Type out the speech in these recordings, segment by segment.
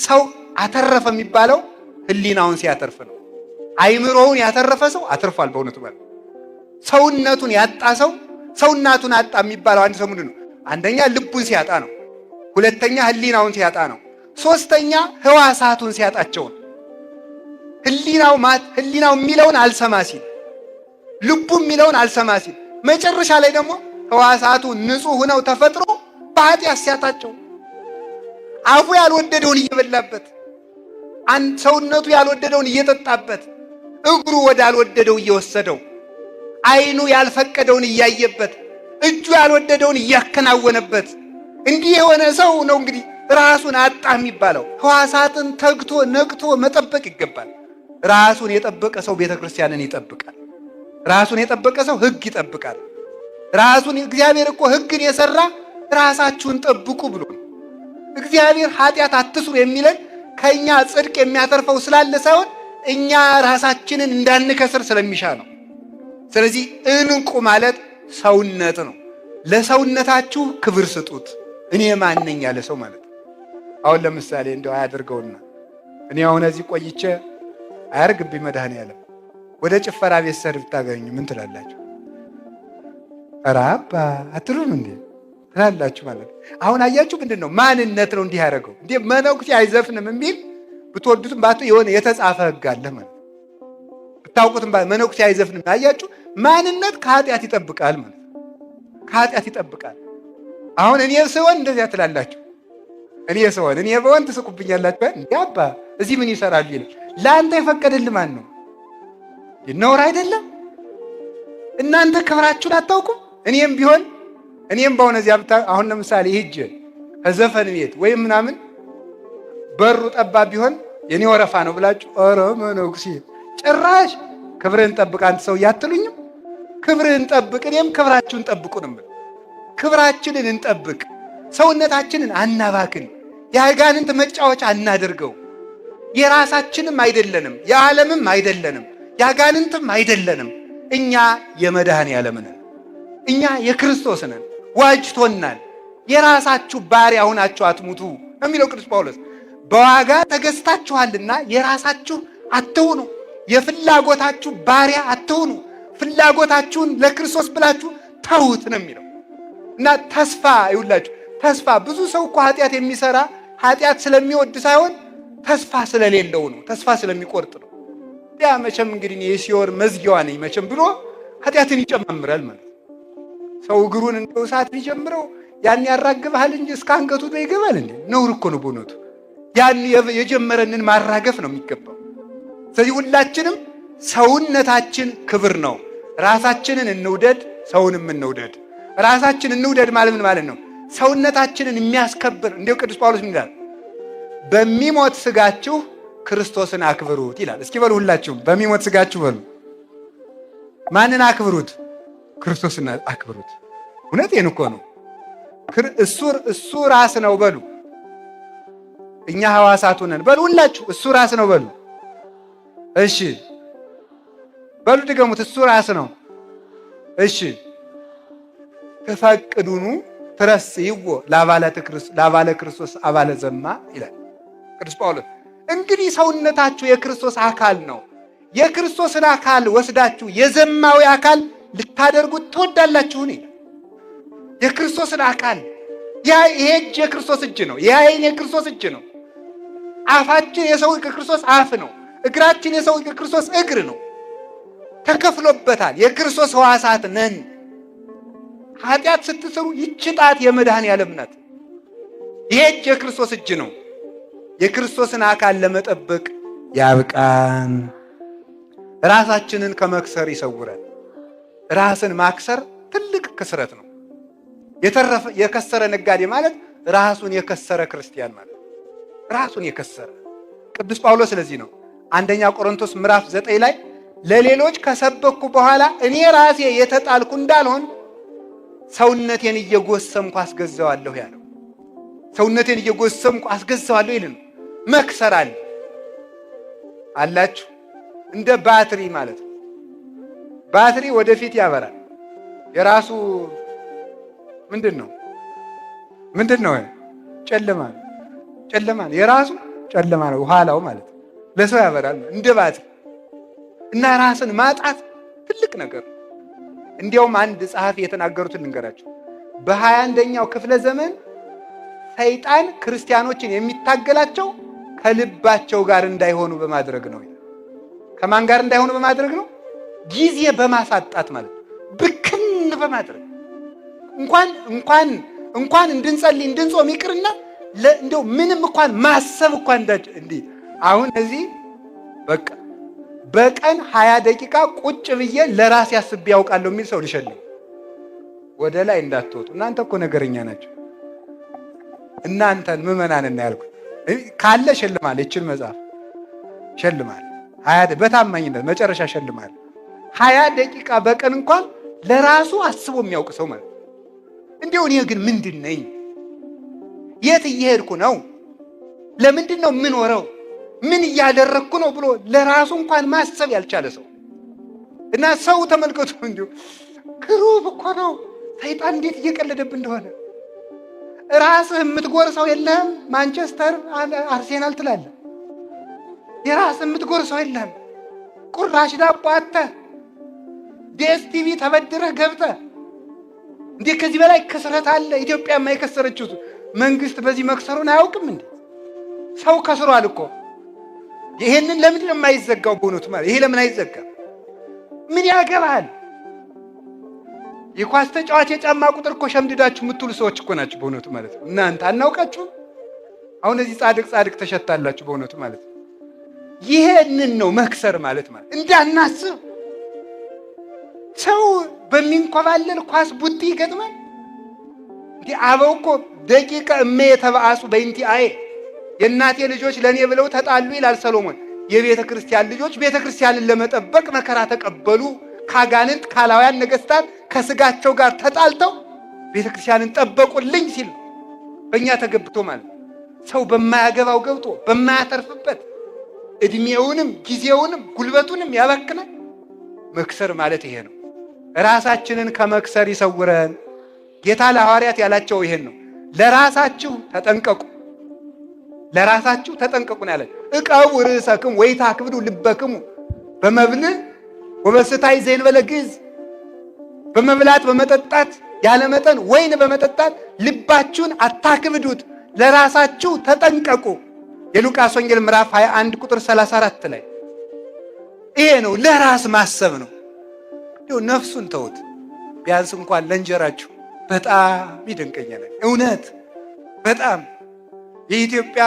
ሰው አተረፈ የሚባለው ህሊናውን ሲያተርፍ ነው። አይምሮውን ያተረፈ ሰው አትርፏል በእውነቱ ማለት። ሰውነቱን ያጣ ሰው ሰውነቱን አጣ የሚባለው አንድ ሰው ምንድን ነው? አንደኛ ልቡን ሲያጣ ነው። ሁለተኛ ህሊናውን ሲያጣ ነው። ሶስተኛ ህዋሳቱን ሲያጣቸው ነው። ህሊናው የሚለውን አልሰማ ሲል፣ ልቡ የሚለውን አልሰማ ሲል፣ መጨረሻ ላይ ደግሞ ህዋሳቱ ንጹህ ሆነው ተፈጥሮ በኃጢአት ሲያጣቸው፣ አፉ ያልወደደውን እየበላበት፣ ሰውነቱ ያልወደደውን እየጠጣበት፣ እግሩ ወዳልወደደው እየወሰደው፣ አይኑ ያልፈቀደውን እያየበት፣ እጁ ያልወደደውን እያከናወነበት፣ እንዲህ የሆነ ሰው ነው እንግዲህ ራሱን አጣ የሚባለው። ህዋሳትን ተግቶ ነቅቶ መጠበቅ ይገባል። ራሱን የጠበቀ ሰው ቤተ ክርስቲያንን ይጠብቃል። ራሱን የጠበቀ ሰው ህግ ይጠብቃል። እግዚአብሔር እኮ ህግን የሰራ ራሳችሁን ጠብቁ ብሎ ነው። እግዚአብሔር ኃጢአት አትስሩ የሚለን ከኛ ጽድቅ የሚያተርፈው ስላለ ሳይሆን እኛ ራሳችንን እንዳንከስር ስለሚሻ ነው። ስለዚህ እንቁ ማለት ሰውነት ነው። ለሰውነታችሁ ክብር ስጡት። እኔ ማን ነኝ ያለ ሰው ማለት ነው። አሁን ለምሳሌ እንደው አያድርገውና እኔ አሁን እዚህ ቆይቼ አያርግብኝ መድኃኔዓለም ወደ ጭፈራ ቤት ሰር ብታገኙ ምን ትላላችሁ? ኧረ አባ አትሉም እንዴ ትላላችሁ ማለት ነው። አሁን አያችሁ ምንድን ነው ማንነት ነው እንዲህ ያደረገው። እንዴ መነኩሴ አይዘፍንም የሚል ብትወዱትም ባቱ የሆነ የተጻፈ ህግ አለ ማለት ነው። ብታውቁትም መነኩሴ አይዘፍንም። አያችሁ ማንነት ከኃጢአት ይጠብቃል ማለት ነው። ከኃጢአት ይጠብቃል። አሁን እኔ ስሆን እንደዚያ ትላላችሁ። እኔ በወን ትስቁብኛላችሁ። እንዴ አባ እዚህ ምን ይሰራሉ ይላል። ለአንተ የፈቀደልህ ማን ነው? ነውር አይደለም? እናንተ ክብራችሁን አታውቁም? እኔም በሆነ እዚያ አሁን ለምሳሌ ሂጅ ከዘፈን ቤት ወይም ምናምን በሩ ጠባብ ቢሆን የኔ ወረፋ ነው ብላችሁ ኧረ መነኩሴ ጭራሽ ክብርህን ጠብቅ አንተ ሰው ያትሉኝም። ክብርህን ጠብቅ፣ እኔም ክብራችሁን ጠብቁ ነው። ክብራችንን እንጠብቅ። ሰውነታችንን አናባክን። የአጋንንት መጫወቻ አናደርገው። የራሳችንም አይደለንም፣ የዓለምም አይደለንም፣ የአጋንንትም አይደለንም። እኛ የመድኃኔዓለም ነን። እኛ የክርስቶስ ነን። ዋጅቶናል። የራሳችሁ ባሪያ ሆናችሁ አትሙቱ የሚለው ቅዱስ ጳውሎስ። በዋጋ ተገዝታችኋልና የራሳችሁ አትሁኑ። የፍላጎታችሁ ባሪያ አትሁኑ። ፍላጎታችሁን ለክርስቶስ ብላችሁ ተዉት ነው የሚለው እና ተስፋ ይውላችሁ። ተስፋ ብዙ ሰው እኮ ኃጢአት የሚሰራ ኃጢአት ስለሚወድ ሳይሆን ተስፋ ስለሌለው ነው። ተስፋ ስለሚቆርጥ ነው። ያ መቼም እንግዲህ የሲኦል መዝጊያዋ ነኝ መቼም ብሎ ኃጢአትን ይጨማምራል ማለት ሰው እግሩን እንደው እሳት ቢጀምረው ያን ያራግባል እንጂ እስከ አንገቱ ነው ይገባል እንዴ? ነውር እኮ ነው በእውነቱ። ያን የጀመረንን ማራገፍ ነው የሚገባው። ስለዚህ ሁላችንም ሰውነታችን ክብር ነው። ራሳችንን እንውደድ፣ ሰውንም እንውደድ። ራሳችንን እንውደድ ማለት ምን ማለት ነው? ሰውነታችንን የሚያስከብር እንዲሁ ቅዱስ ጳውሎስ ምን ይላል? በሚሞት ስጋችሁ ክርስቶስን አክብሩት ይላል። እስኪ በሉ ሁላችሁም በሚሞት ስጋችሁ በሉ። ማንን አክብሩት? ክርስቶስን አክብሩት። እውነቴን እኮ ነው። እሱ ራስ ነው በሉ። እኛ ሐዋሳቱ ነን በሉ ሁላችሁ። እሱ ራስ ነው በሉ። እሺ በሉ ድገሙት። እሱ ራስ ነው። እሺ ተፈቅዱኑ ትረስይዎ ለአባለ ክርስቶስ አባለ ዘማ ይላል ቅዱስ ጳውሎስ። እንግዲህ ሰውነታችሁ የክርስቶስ አካል ነው። የክርስቶስን አካል ወስዳችሁ የዘማዊ አካል ልታደርጉት ትወዳላችሁን? የክርስቶስን አካል ይሄ እጅ የክርስቶስ እጅ ነው። ይሄ ዓይን የክርስቶስ እጅ ነው። አፋችን የሰው የክርስቶስ አፍ ነው። እግራችን የሰው የክርስቶስ እግር ነው። ተከፍሎበታል። የክርስቶስ ሕዋሳት ነን። ኃጢአት ስትሰሩ ይህች ጣት የመድኃኔዓለም ናት። ይሄ እጅ የክርስቶስ እጅ ነው። የክርስቶስን አካል ለመጠበቅ ያብቃን። ራሳችንን ከመክሰር ይሰውረን። ራስን ማክሰር ትልቅ ክስረት ነው። የከሰረ ነጋዴ ማለት ራሱን የከሰረ ክርስቲያን ማለት ራሱን የከሰረ ቅዱስ ጳውሎስ። ስለዚህ ነው አንደኛ ቆሮንቶስ ምዕራፍ 9 ላይ ለሌሎች ከሰበኩ በኋላ እኔ ራሴ የተጣልኩ እንዳልሆን ሰውነቴን እየጎሰምኩ አስገዛዋለሁ ያለው። ሰውነቴን እየጎሰምኩ አስገዛዋለሁ ይልን መክሰር አላችሁ። እንደ ባትሪ ማለት ነው። ባትሪ ወደፊት ያበራል። የራሱ ምንድን ነው? ጨለማ የራሱ ጨለማ ነው ኋላው ማለት ነው። ለሰው ያበራል እንደባት እና ራስን ማጣት ትልቅ ነገር። እንዲያውም አንድ ጸሐፊ የተናገሩትን ልንገራቸው። በ21ኛው ክፍለ ዘመን ሰይጣን ክርስቲያኖችን የሚታገላቸው ከልባቸው ጋር እንዳይሆኑ በማድረግ ነው። ከማን ጋር እንዳይሆኑ በማድረግ ነው? ጊዜ በማሳጣት ማለት ነው። ብክን በማድረግ እንኳን እንድንጸልይ እንድንጾም ይቅርና እንደው ምንም እንኳን ማሰብ እንኳን እንዲህ አሁን እዚህ በቃ በቀን 20 ደቂቃ ቁጭ ብዬ ለራሴ አስቤ ያውቃለሁ የሚል ሰው ልሸልም። ወደ ላይ እንዳትወጡ እናንተ እኮ ነገረኛ ናቸው። እናንተን ምዕመናንና ያልኩት ካለ ሸልማል። ይችን መጽሐፍ ሸልማል። 20 በታማኝነት መጨረሻ ሸልማል። 20 ደቂቃ በቀን እንኳን ለራሱ አስቦ የሚያውቅ ሰው ማለት እንዴው እኔ ግን ምንድን ነኝ? የት እየሄድኩ ነው? ለምንድን ነው የምኖረው? ምን እያደረግኩ ነው ብሎ ለራሱ እንኳን ማሰብ ያልቻለ ሰው እና ሰው ተመልከቱ። እንዲሁ ግሩብ እኮ ነው ሰይጣን እንዴት እየቀለደብን እንደሆነ። ራስህ የምትጎርሰው የለህም። ማንቸስተር አርሴናል ትላለህ። የራስህ የምትጎርሰው የለህም። ቁራሽ ዳቦ አተህ ዲኤስቲቪ ተበድረህ ገብተህ እንዴ! ከዚህ በላይ ክስረት አለ? ኢትዮጵያ የማይከሰረችው መንግስት በዚህ መክሰሩን አያውቅም እንዴ? ሰው ከስሯል እኮ። ይሄንን ለምንድን ነው የማይዘጋው? በእውነቱ ማለት ይሄ ለምን አይዘጋም? ምን ያገባል? የኳስ ተጫዋች የጫማ ቁጥር እኮ ሸምድዳችሁ የምትውሉ ሰዎች እኮ ናችሁ በእውነቱ ማለት ነው። እናንተ አናውቃችሁ? አሁን እዚህ ጻድቅ ተሸታላችሁ በእውነቱ ማለት ነው። ይሄንን ነው መክሰር ማለት እንዳናስብ። ሰው በሚንኮባለል ኳስ ቡጢ ይገጥማል። እንዲህ አበው እኮ ደቂቀ እመ የተባአሱ በእንቲአየ የእናቴ ልጆች ለእኔ ብለው ተጣሉ ይላል ሰሎሞን። የቤተ ክርስቲያን ልጆች ቤተ ክርስቲያንን ለመጠበቅ መከራ ተቀበሉ። ካጋንንት ካላውያን ነገስታት ከስጋቸው ጋር ተጣልተው ቤተ ክርስቲያንን ጠበቁልኝ ሲል በእኛ ተገብቶ ማለት ሰው በማያገባው ገብቶ በማያተርፍበት እድሜውንም ጊዜውንም ጉልበቱንም ያበክናል። መክሰር ማለት ይሄ ነው። ራሳችንን ከመክሰር ይሰውረን። ጌታ ለሐዋርያት ያላቸው ይሄን ነው። ለራሳችሁ ተጠንቀቁ፣ ለራሳችሁ ተጠንቀቁ ነው ያለ። ዕቀቡ ርእሰክሙ ወኢታክብዱ ልበክሙ በመብል ወበስታይ ዘእንበለ ግዕዝ። በመብላት በመጠጣት ያለመጠን ወይን በመጠጣት ልባችሁን አታክብዱት፣ ለራሳችሁ ተጠንቀቁ። የሉቃስ ወንጌል ምዕራፍ 21 ቁጥር 34 ላይ ይሄ ነው። ለራስ ማሰብ ነው። ነፍሱን ተውት። ቢያንስ እንኳን ለእንጀራችሁ በጣም ይደንቀኛል። እውነት በጣም የኢትዮጵያ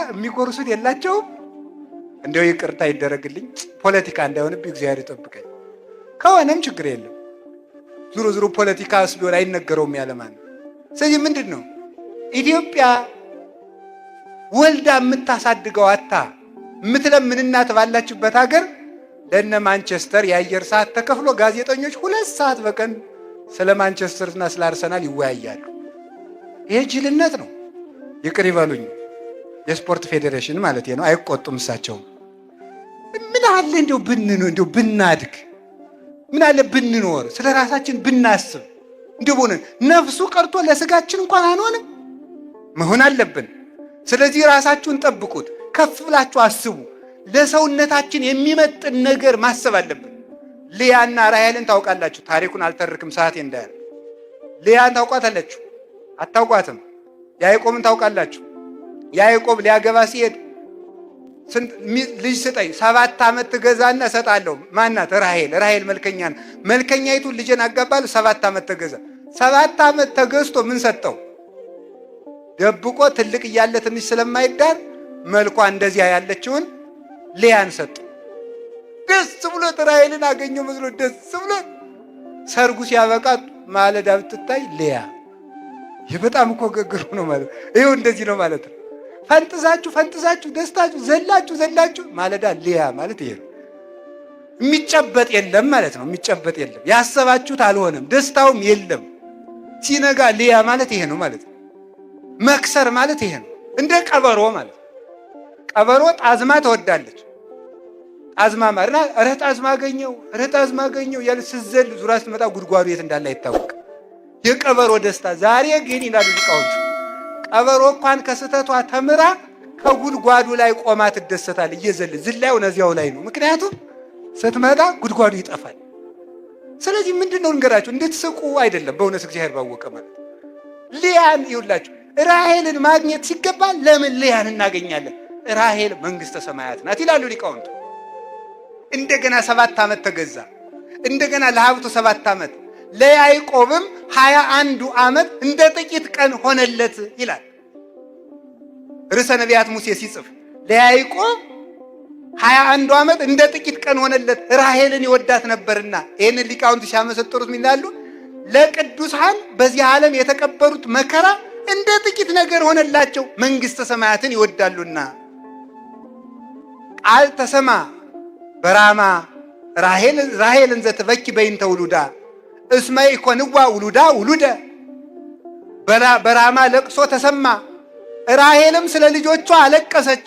የሚጎርሱት የላቸውም። እንደው ይቅርታ ይደረግልኝ፣ ፖለቲካ እንዳይሆንብኝ እግዚአብሔር ይጠብቀኝ። ከሆነም ችግር የለም። ዙሮ ፖለቲካስ ቢሆን አይነገረውም ያለማን። ስለዚህ ምንድን ነው ኢትዮጵያ ወልዳ የምታሳድገው አታ የምትለምን እናት ባላችሁበት ሀገር ለነ ማንቸስተር የአየር ሰዓት ተከፍሎ ጋዜጠኞች 2 ሰዓት በቀን ስለ ማንቸስተርና ስለ አርሰናል ይወያያሉ። ይሄ ጅልነት ነው። ይቅር ይበሉኝ፣ የስፖርት ፌዴሬሽን ማለት ነው። አይቆጡም እሳቸው። ምን አለ እንደው ብናድግ፣ ምን አለ ብንኖር፣ ስለ ራሳችን ብናስብ። እንደው ነፍሱ ቀርቶ ለስጋችን እንኳን አንሆንም መሆን አለብን። ስለዚህ ራሳችሁን ጠብቁት፣ ከፍ ብላችሁ አስቡ። ለሰውነታችን የሚመጥን ነገር ማሰብ አለብን። ልያና ራሔልን ታውቃላችሁ። ታሪኩን አልተርክም ሰዓቴ እንዳያል። ልያን ታውቋታላችሁ? አታውቋትም? ያዕቆብን ታውቃላችሁ? ያዕቆብ ሊያገባ ሲሄድ ልጅ ስጠኝ 7 ዓመት ትገዛና እሰጣለሁ። ማናት? ራሔል መልከኛ ነው። መልከኛይቱ ልጅን አጋባለሁ 7 ዓመት ተገዛ። 7 ዓመት ተገዝቶ ምን ሰጠው? ደብቆ ትልቅ እያለ ትንሽ ስለማይዳር መልኳ እንደዚያ ያለችውን ልያን ሰጠው። ደስ ብሎት ራሔልን አገኘው መስሎ ደስ ብሎት ሰርጉ ሲያበቃ ማለዳ ብትታይ ልያ። ይህ በጣም እኮ ገግሩ ነው ማለት ይኸው እንደዚህ ነው ማለት ነው። ፈንጥዛችሁ ደስታችሁ ዘላችሁ ማለዳ ልያ ማለት ይሄ ነው። የሚጨበጥ የለም ማለት ነው። የሚጨበጥ የለም። ያሰባችሁት አልሆነም፣ ደስታውም የለም። ሲነጋ ልያ ማለት ይሄ ነው ማለት ነው። መክሰር ማለት ይሄ ነው። እንደ ቀበሮ ማለት ቀበሮ ጣዝማ ትወዳለች። ጣዝማ ማርና ጣዝማ አገኘው ያለ ስዘል ዙራ ስትመጣ ጉድጓዱ የት እንዳለ አይታወቅ። የቀበሮ ደስታ ዛሬ ግን ይላሉ ሊቃውንቱ፣ ቀበሮ እንኳን ከስተቷ ተምራ ከጉድጓዱ ላይ ቆማ ትደሰታለች። ዝላዩ እዚያው ላይ ነው። ምክንያቱም ስትመጣ ጉድጓዱ ይጠፋል። ስለዚህ ምንድነው እንገራችሁ እንድትስቁ አይደለም። በእውነት እግዚአብሔር ባወቀ ማለት ልያን ይውላችሁ ራሔልን ማግኘት ሲገባ ለምን ልያን እናገኛለን? ራሔል መንግስተ ሰማያት ናት ይላሉ ሊቃውንቱ። እንደገና 7 ዓመት ተገዛ። እንደገና ለሀብቱ 7 ዓመት ለያዕቆብም 21 ዓመት እንደ ጥቂት ቀን ሆነለት ይላል ርዕሰ ነቢያት ሙሴ ሲጽፍ። ለያዕቆብ 21 ዓመት እንደ ጥቂት ቀን ሆነለት፣ ራሔልን ይወዳት ነበርና። ይህንን ሊቃውንት ሲያመሰጥሩት ምናሉ? ለቅዱሳን በዚህ ዓለም የተቀበሉት መከራ እንደ ጥቂት ነገር ሆነላቸው፣ መንግስተ ሰማያትን ይወዳሉና። ቃል ተሰማ በራማ ራሔልን ዘትበኪ በይንተ ውሉዳ እስመ ኢኮንዋ ውሉዳ ውሉደ። በራማ ለቅሶ ተሰማ፣ ራሔልም ስለ ልጆቿ አለቀሰች፣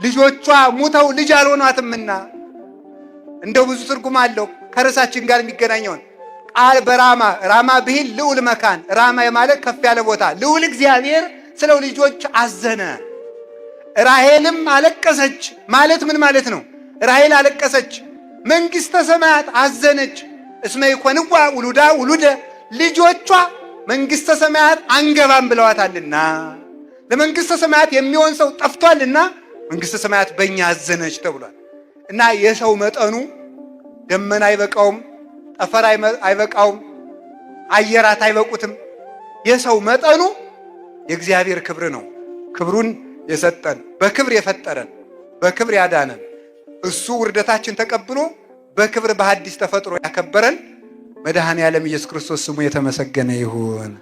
ልጆቿ ሙተው ልጅ አልሆኗትምና። እንደው ብዙ ትርጉም አለው ከርዕሳችን ጋር የሚገናኘውን ቃል በራማ ራማ ብሂል ልዑል መካን፣ ራማ ማለት ከፍ ያለ ቦታ። ልዑል እግዚአብሔር ስለ ልጆች አዘነ። ራሔልም አለቀሰች ማለት ምን ማለት ነው? ራሔል አለቀሰች፣ መንግስተ ሰማያት አዘነች። እስመ ኢኮንዋ ውሉዳ ውሉደ፣ ልጆቿ መንግስተ ሰማያት አንገባም ብለዋታልና፣ ለመንግስተ ሰማያት የሚሆን ሰው ጠፍቷልና መንግስተ ሰማያት በእኛ አዘነች ተብሏል። እና የሰው መጠኑ ደመና አይበቃውም፣ ጠፈር አይበቃውም፣ አየራት አይበቁትም። የሰው መጠኑ የእግዚአብሔር ክብር ነው። ክብሩን የሰጠን በክብር የፈጠረን በክብር ያዳነን እሱ ውርደታችን ተቀብሎ በክብር በሐዲስ ተፈጥሮ ያከበረን መድኃኔ ዓለም ኢየሱስ ክርስቶስ ስሙ የተመሰገነ ይሁን።